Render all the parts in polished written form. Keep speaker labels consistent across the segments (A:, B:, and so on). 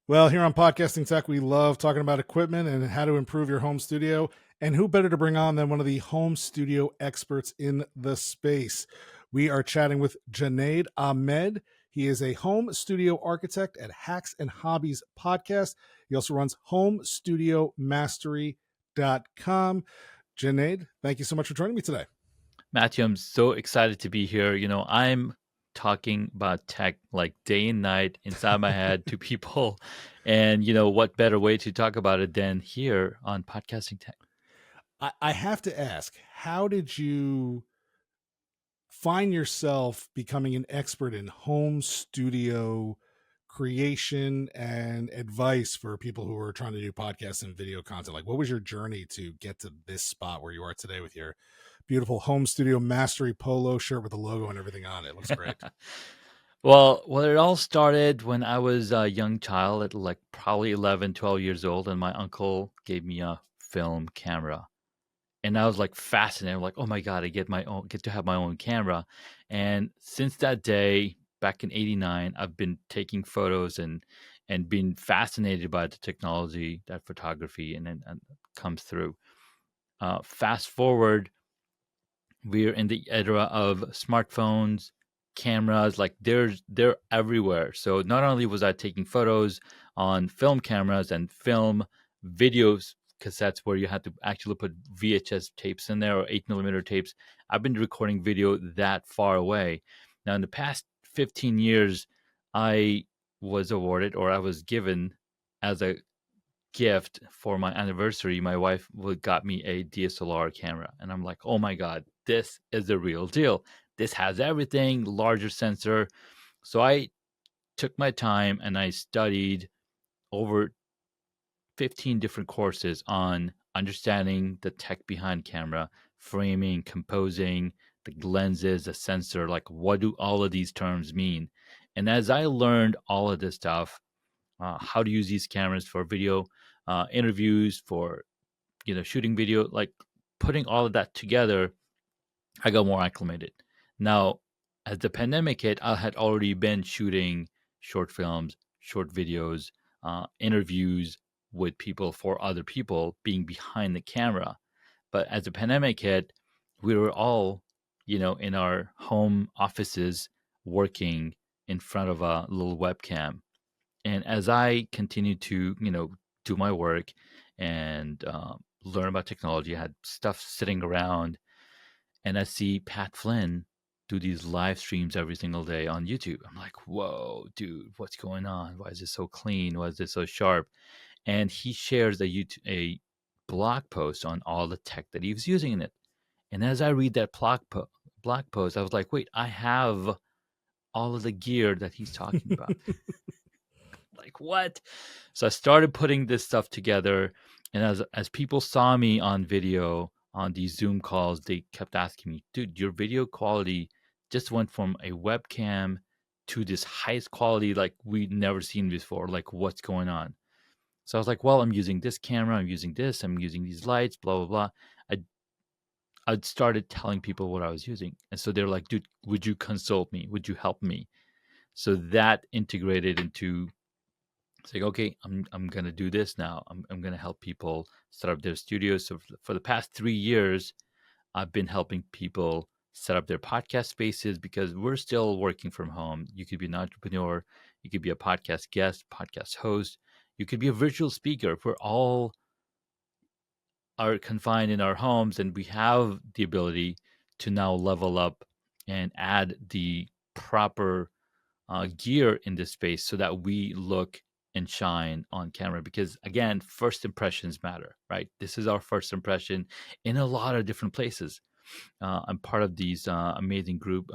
A: Well, here on Podcasting Tech, we love talking about equipment and how to improve your home studio. And who better to bring on than one of the home studio experts in the space? We are chatting with Junaid Ahmed. He is a home studio architect at Hacks and Hobbies podcast. He also runs homestudiomastery.com. Junaid, thank you so much for joining me today.
B: Matthew, I'm so excited to be here. I'm talking about tech like day and night inside my head to people. And, what better way to talk about it than here on Podcasting Tech?
A: I have to ask, how did you find yourself becoming an expert in home studio creation and advice for people who are trying to do podcasts and video content? Like, what was your journey to get to this spot where you are today with your beautiful home studio mastery polo shirt with the logo and everything on it? It looks great.
B: Well, it all started when I was a young child at like probably 11, 12 years old, and my uncle gave me a film camera. And I was like fascinated, like, oh my God, I get to have my own camera. And since that day, back in '89, I've been taking photos and been fascinated by the technology that photography and comes through. Fast forward, we're in the era of smartphones, cameras, like they're everywhere. So not only was I taking photos on film cameras and film videos cassettes where you had to actually put VHS tapes in there or 8 millimeter tapes, I've been recording video that far away. Now in the past 15 years, I was awarded or I was given as a gift for my anniversary, my wife got me a DSLR camera. And I'm like, oh my God, this is the real deal. This has everything, larger sensor. So I took my time and I studied over 15 different courses on understanding the tech behind camera, framing, composing, the lenses, the sensor, like what do all of these terms mean? And as I learned all of this stuff, how to use these cameras for video interviews, for shooting video, like putting all of that together, I got more acclimated. Now, as the pandemic hit, I had already been shooting short films, short videos, interviews with people for other people, being behind the camera. But as the pandemic hit, we were all, in our home offices working in front of a little webcam. And as I continued to, do my work and learn about technology, I had stuff sitting around, and I see Pat Flynn do these live streams every single day on YouTube. I'm like, whoa, dude, what's going on? Why is this so clean? Why is this so sharp? And he shares a blog post on all the tech that he was using in it. And as I read that blog post, I was like, wait, I have all of the gear that he's talking about. Like, what? So I started putting this stuff together, and as people saw me on video on these Zoom calls, they kept asking me, dude, your video quality just went from a webcam to this highest quality like we'd never seen before. Like, what's going on? So I was like, well, I'm using this camera, I'm using this, I'm using these lights, blah blah blah. I started telling people what I was using, and so they're like, dude, would you consult me? Would you help me? So that integrated into, it's like, okay, I'm gonna do this now. I'm gonna help people set up their studios. So for the past 3 years, I've been helping people set up their podcast spaces because we're still working from home. You could be an entrepreneur, you could be a podcast guest, podcast host, you could be a virtual speaker. We're all are confined in our homes, and we have the ability to now level up and add the proper gear in this space so that we look and shine on camera. Because again, first impressions matter, right? This is our first impression in a lot of different places. I'm part of these amazing group,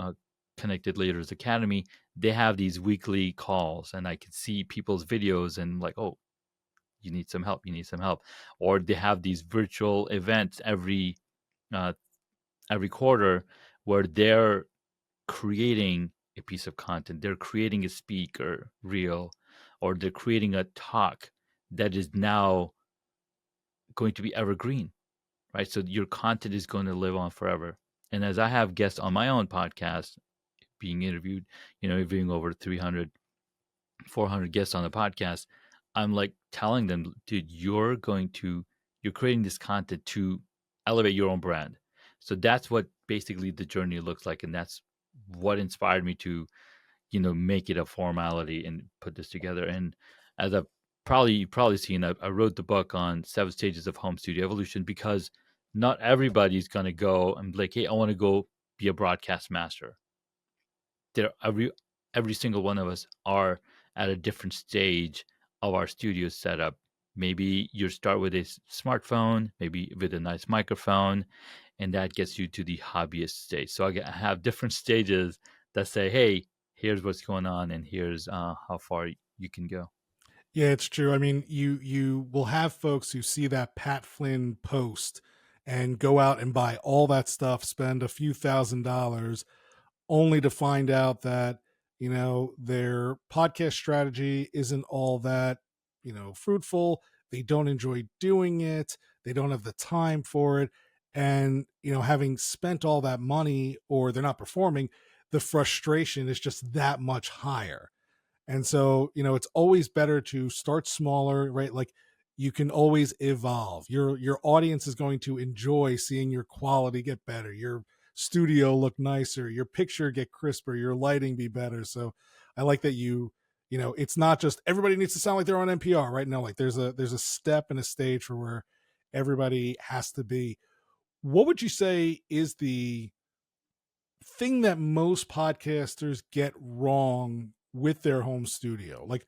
B: Connected Leaders Academy. They have these weekly calls, and I can see people's videos and like, oh, you need some help. You need some help. Or they have these virtual events uh, every quarter where they're creating a piece of content. They're creating a speaker reel, or they're creating a talk that is now going to be evergreen, right? So your content is going to live on forever. And as I have guests on my own podcast being interviewed, interviewing over 300, 400 guests on the podcast, I'm like telling them, dude, you're creating this content to elevate your own brand. So that's what basically the journey looks like. And that's what inspired me to, make it a formality and put this together. And as you've probably seen, I wrote the book on 7 stages of home studio evolution because not everybody's going to go and be like, hey, I want to go be a broadcast master. There, every single one of us are at a different stage of our studio setup. Maybe you start with a smartphone, maybe with a nice microphone, and that gets you to the hobbyist stage. So I have different stages that say, hey, here's what's going on, and here's how far you can go.
A: Yeah, it's true. I mean, you will have folks who see that Pat Flynn post and go out and buy all that stuff, spend a few $1,000s, only to find out that, their podcast strategy isn't all that, fruitful. They don't enjoy doing it. They don't have the time for it. And, having spent all that money or they're not performing, the frustration is just that much higher. And so, it's always better to start smaller, right? Like, you can always evolve. Your audience is going to enjoy seeing your quality get better, your studio look nicer, your picture get crisper, your lighting be better. So I like that it's not just everybody needs to sound like they're on NPR, right? No, like there's a step and a stage for where everybody has to be. What would you say is the thing that most podcasters get wrong with their home studio? Like,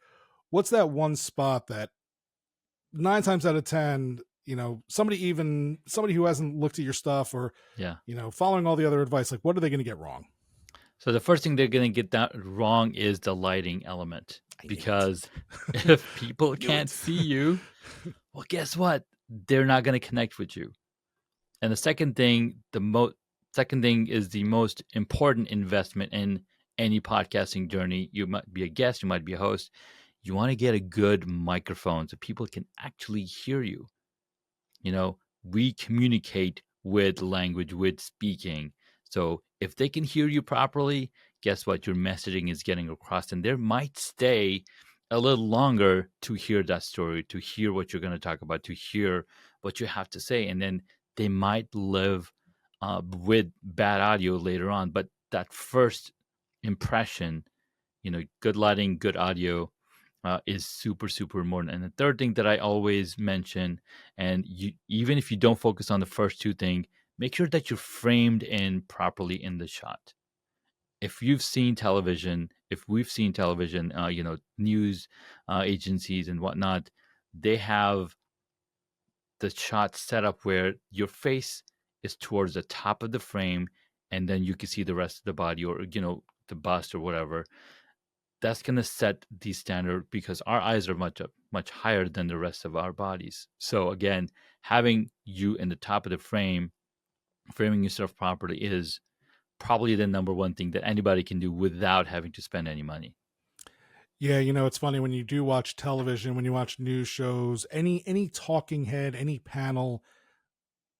A: what's that one spot that 9 times out of 10, somebody who hasn't looked at your stuff or,
B: Yeah.
A: following all the other advice, like, what are they going to get wrong?
B: So the first thing they're going to get that wrong is the lighting element,
A: I knew it.
B: because if people
A: Knew
B: can't
A: it.
B: see you, well, guess what? They're not going to connect with you. And the second thing is the most important investment in any podcasting journey. You might be a guest, you might be a host. You want to get a good microphone so people can actually hear you. We communicate with language, with speaking. So if they can hear you properly, guess what? Your messaging is getting across, and they might stay a little longer to hear that story, to hear what you're going to talk about, to hear what you have to say. And then they might live with bad audio later on. But that first impression, good lighting, good audio, is super, super important. And the third thing that I always mention, and even if you don't focus on the first two things, make sure that you're framed in properly in the shot. If we've seen television, news agencies and whatnot, they have the shot set up where your face is towards the top of the frame, and then you can see the rest of the body, or the bust or whatever. That's going to set the standard because our eyes are much higher than the rest of our bodies. So again, having you in the top of the frame, framing yourself properly, is probably the number one thing that anybody can do without having to spend any money.
A: Yeah, it's funny when you do watch television, when you watch news shows, any talking head, any panel,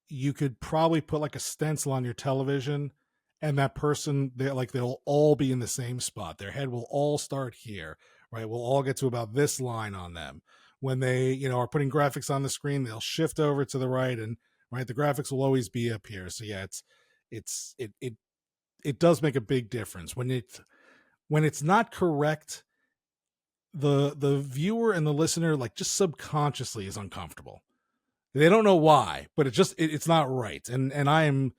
A: you could probably put like a stencil on your television, and that person, they'll all be in the same spot. Their head will all start here, right? We'll all get to about this line on them. When they, are putting graphics on the screen, they'll shift over to the right, and right, the graphics will always be up here. So yeah, it does make a big difference when it's not correct. The viewer and the listener, like, just subconsciously is uncomfortable. They don't know why, but it's not right. And I am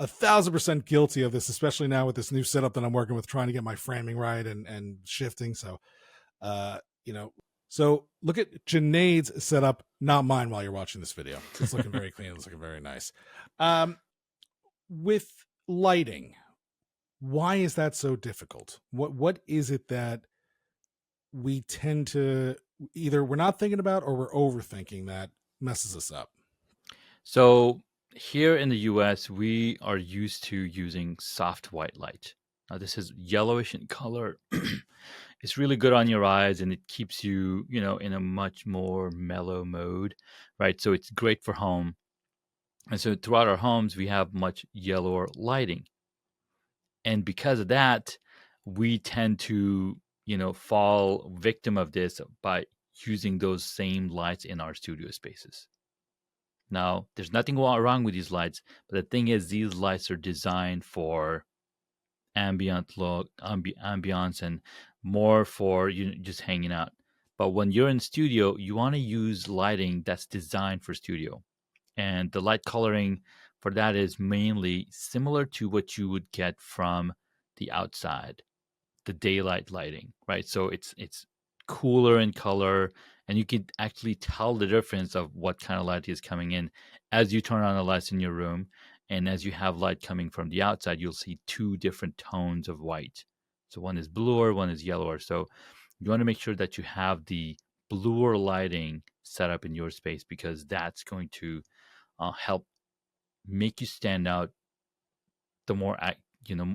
A: 1,000% guilty of this, especially now with this new setup that I'm working with, trying to get my framing right and shifting. So, uh, you know, so look at Junaid's setup, not mine. While you're watching this video, it's looking very clean. It's looking very nice. With lighting, why is that so difficult? What is it that we tend to either we're not thinking about or we're overthinking that messes us up?
B: So here in the US, we are used to using soft white light. Now, this is yellowish in color. It's really good on your eyes, and it keeps you, in a much more mellow mode, right? So it's great for home. And so throughout our homes, we have much yellower lighting. And because of that, we tend to, fall victim of this by using those same lights in our studio spaces. Now, there's nothing wrong with these lights, but the thing is, these lights are designed for ambient look, ambiance, and more for you just hanging out. But when you're in studio, you want to use lighting that's designed for studio, and the light coloring for that is mainly similar to what you would get from the outside, the daylight lighting, right? So it's cooler in color, and you can actually tell the difference of what kind of light is coming in as you turn on the lights in your room, and as you have light coming from the outside, you'll see two different tones of white. So one is bluer, one is yellower. So you want to make sure that you have the bluer lighting set up in your space, because that's going to help make you stand out the more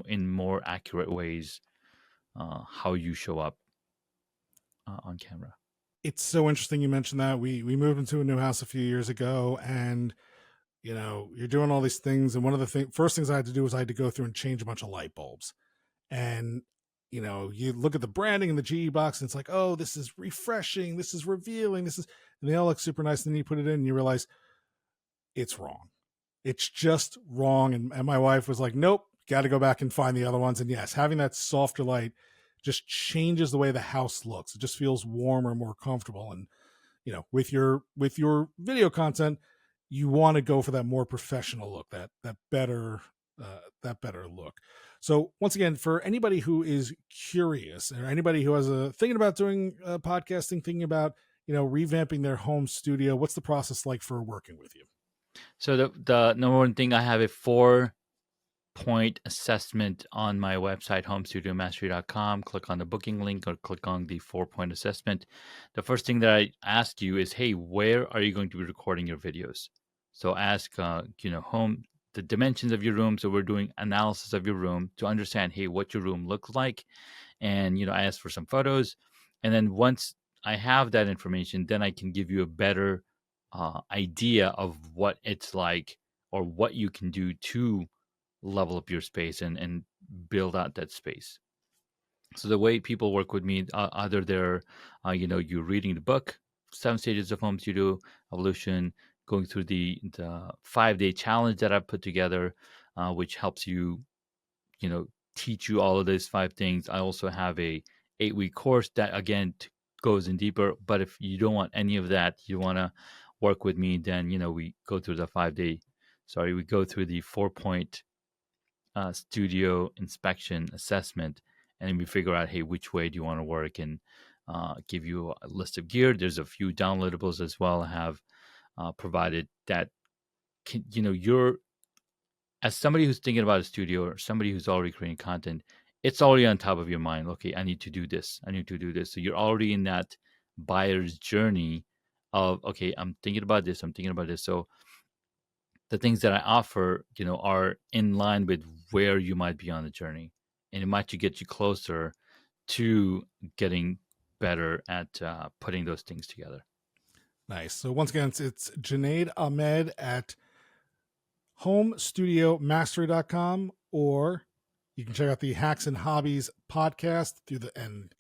B: in more accurate ways, how you show up on camera.
A: It's so interesting you mentioned that. We moved into a new house a few years ago, and you're doing all these things, and one of the first things I had to do was I had to go through and change a bunch of light bulbs. And you look at the branding in the GE box, and it's like, oh, this is refreshing, this is revealing, and they all look super nice. And then you put it in, and you realize it's wrong. It's just wrong. And my wife was like, nope, got to go back and find the other ones. And yes, having that softer light just changes the way the house looks. It just feels warmer, more comfortable. And with your video content, you want to go for that more professional look, that better look. So once again, for anybody who is curious, or anybody who has thinking about doing podcasting, thinking about revamping their home studio, what's the process like for working with you?
B: So the number one thing, I have a 4-point assessment on my website, homestudiomastery.com. Click on the booking link or click on the 4-point assessment. The first thing that I ask you is, hey, where are you going to be recording your videos? So ask, home, the dimensions of your room. So we're doing analysis of your room to understand, hey, what your room looks like. And, I ask for some photos. And then once I have that information, then I can give you a better idea of what it's like, or what you can do to level up your space and build out that space. So the way people work with me, either they're, you're reading the book, 7 Stages of Home Studio Evolution, going through the 5-day challenge that I've put together, which helps you, teach you all of these 5 things. I also have a 8-week course that again goes in deeper. But if you don't want any of that, you want to work with me, then we go through the 4-point studio inspection assessment, and then we figure out, hey, which way do you want to work, and give you a list of gear. There's a few downloadables as well. I have provided that can, you're, as somebody who's thinking about a studio, or somebody who's already creating content, it's already on top of your mind. Okay, I need to do this. I need to do this. So you're already in that buyer's journey of, okay, I'm thinking about this. I'm thinking about this. So the things that I offer, are in line with where you might be on the journey, and it might get you closer to getting better at putting those things together.
A: Nice. So once again, it's Junaid Ahmed at homestudiomastery.com, or you can check out the Hacks and Hobbies podcast through and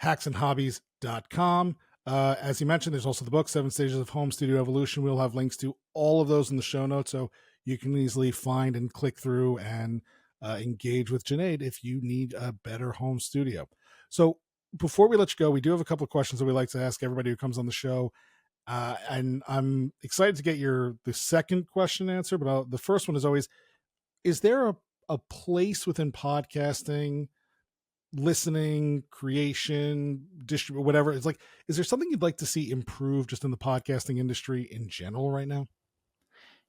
A: hacksandhobbies.com. As you mentioned, there's also the book, 7 Stages of Home Studio Evolution. We'll have links to all of those in the show notes, so you can easily find and click through and engage with Junaid if you need a better home studio. So before we let you go, we do have a couple of questions that we like to ask everybody who comes on the show. And I'm excited to get the second question answered, but the first one is always, is there a place within podcasting, listening, creation, distribute, whatever, it's like, is there something you'd like to see improve just in the podcasting industry in general right now?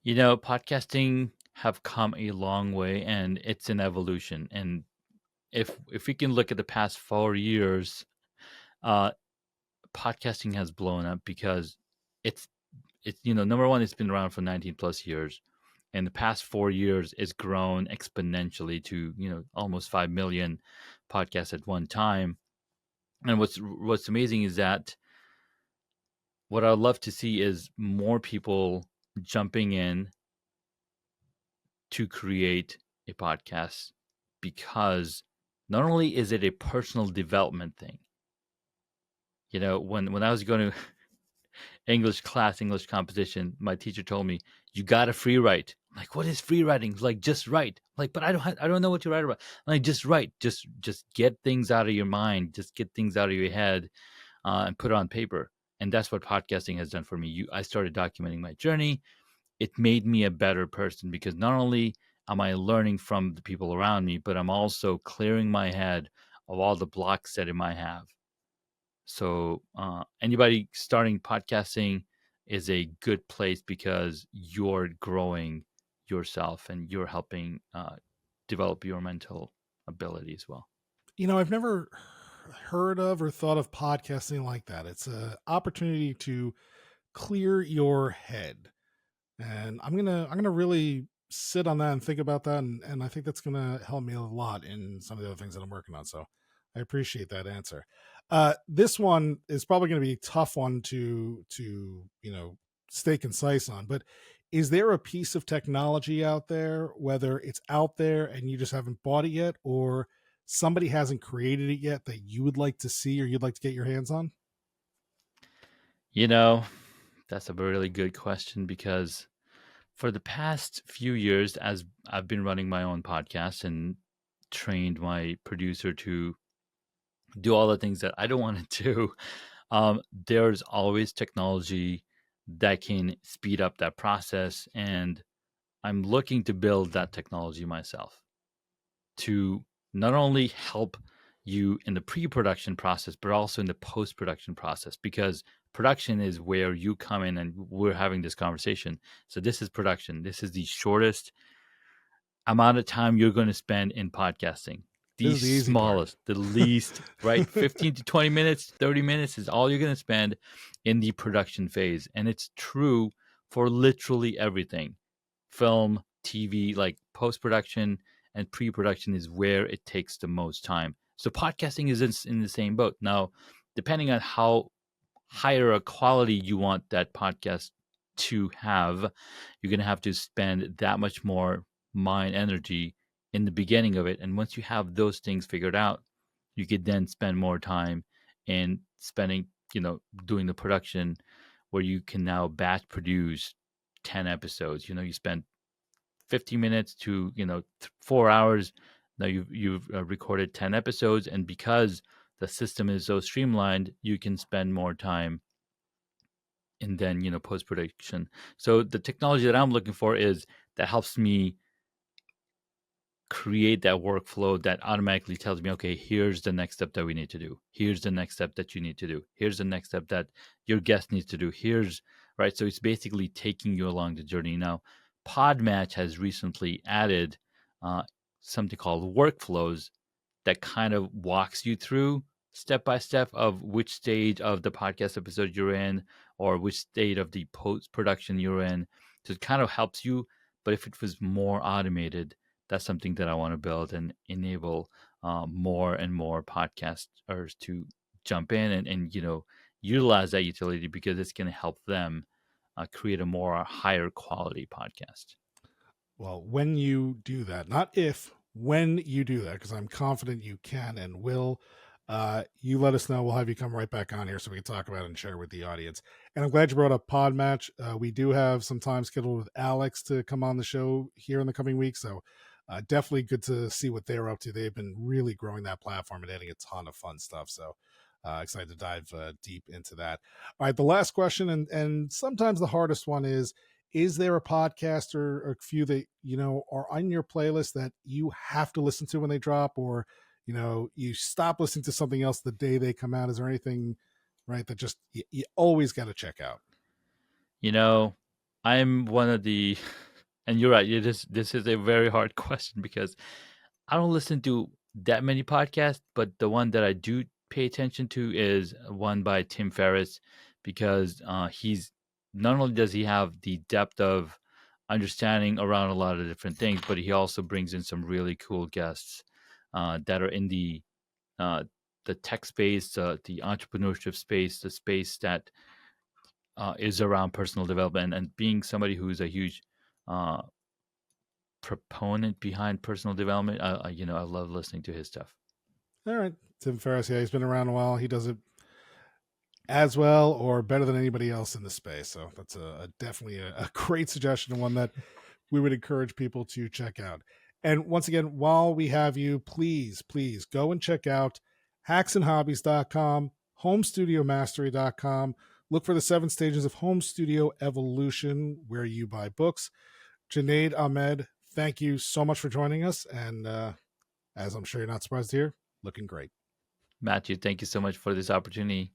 B: Podcasting have come a long way, and it's an evolution. And if we can look at the past 4 years, uh, podcasting has blown up, because it's number one, it's been around for 19 plus years. In the past 4 years, it's grown exponentially to almost 5 million podcasts at one time. And what's amazing is that what I'd love to see is more people jumping in to create a podcast, because not only is it a personal development thing, When I was going to English class, English competition, my teacher told me, "You gotta free write." I'm like, "What is free writing?" He's like, "Just write." I'm like, "But I don't know what to write about." I'm like, "Just write. Just get things out of your mind. Just get things out of your head, and put it on paper." And that's what podcasting has done for me. I started documenting my journey. It made me a better person because not only am I learning from the people around me, but I'm also clearing my head of all the blocks that it might have. So, anybody starting podcasting is a good place because you're growing yourself and you're helping develop your mental ability as well.
A: I've never heard of or thought of podcasting like that. It's an opportunity to clear your head. And I'm gonna really sit on that and think about that, and I think that's gonna help me a lot in some of the other things that I'm working on. So I appreciate that answer. This one is probably going to be a tough one to stay concise on, but is there a piece of technology out there, whether it's out there and you just haven't bought it yet, or somebody hasn't created it yet, that you would like to see or you'd like to get your hands on?
B: You know, that's a really good question because for the past few years, as I've been running my own podcast and trained my producer to do all the things that I don't want to do, there's always technology that can speed up that process. And I'm looking to build that technology myself to not only help you in the pre-production process, but also in the post-production process, because production is where you come in and we're having this conversation. So this is production. This is the shortest amount of time you're going to spend in podcasting.
A: This
B: The
A: is the easy part.
B: smallest, the least, right? 15 to 20 minutes, 30 minutes is all you're going to spend in the production phase. And it's true for literally everything. Film, TV, like post production and pre production is where it takes the most time. So podcasting is in the same boat. Now, depending on how higher a quality you want that podcast to have, you're going to have to spend that much more mind energy in the beginning of it. And once you have those things figured out, you could then spend more time in spending, doing the production where you can now batch produce 10 episodes. You spend 50 minutes to 4 hours. Now you've recorded 10 episodes, and because the system is so streamlined, you can spend more time in then post production. So the technology that I'm looking for is that helps me create that workflow that automatically tells me, okay, here's the next step that we need to do. Here's the next step that you need to do. Here's the next step that your guest needs to do. Here's right. So it's basically taking you along the journey. Now, Podmatch has recently added uh, something called workflows that kind of walks you through step by step of which stage of the podcast episode you're in or which stage of the post production you're in. So it kind of helps you. But if it was more automated, that's something that I want to build and enable more and more podcasters to jump in and utilize that utility because it's going to help them create a more higher quality podcast.
A: Well, when you do that, not if, when you do that, because I'm confident you can and will, you let us know. We'll have you come right back on here so we can talk about it and share with the audience. And I'm glad you brought up Pod Match. We do have some time scheduled with Alex to come on the show here in the coming weeks. So definitely good to see what they're up to. They've been really growing that platform and adding a ton of fun stuff. So excited to dive deep into that. All right, the last question, and sometimes the hardest one is there a podcast or a few that are on your playlist that you have to listen to when they drop, or you stop listening to something else the day they come out? Is there anything, right, that just you always got to check out?
B: You know, I'm one of the, and you're right. This is a very hard question because I don't listen to that many podcasts, but the one that I do pay attention to is one by Tim Ferriss because he's not only does he have the depth of understanding around a lot of different things, but he also brings in some really cool guests that are in uh, the tech space, the entrepreneurship space, the space that is around personal development. And being somebody who's a huge uh, proponent behind personal development, I love listening to his stuff.
A: All right, Tim Ferriss, yeah, he's been around a while. He does it as well or better than anybody else in the space. So that's definitely a great suggestion and one that we would encourage people to check out. And once again, while we have you, please go and check out hacksandhobbies.com, homestudiomastery.com. Look for the 7 stages of home studio evolution where you buy books. Junaid, Ahmed, thank you so much for joining us. And as I'm sure you're not surprised to hear, looking great.
B: Matthew, thank you so much for this opportunity.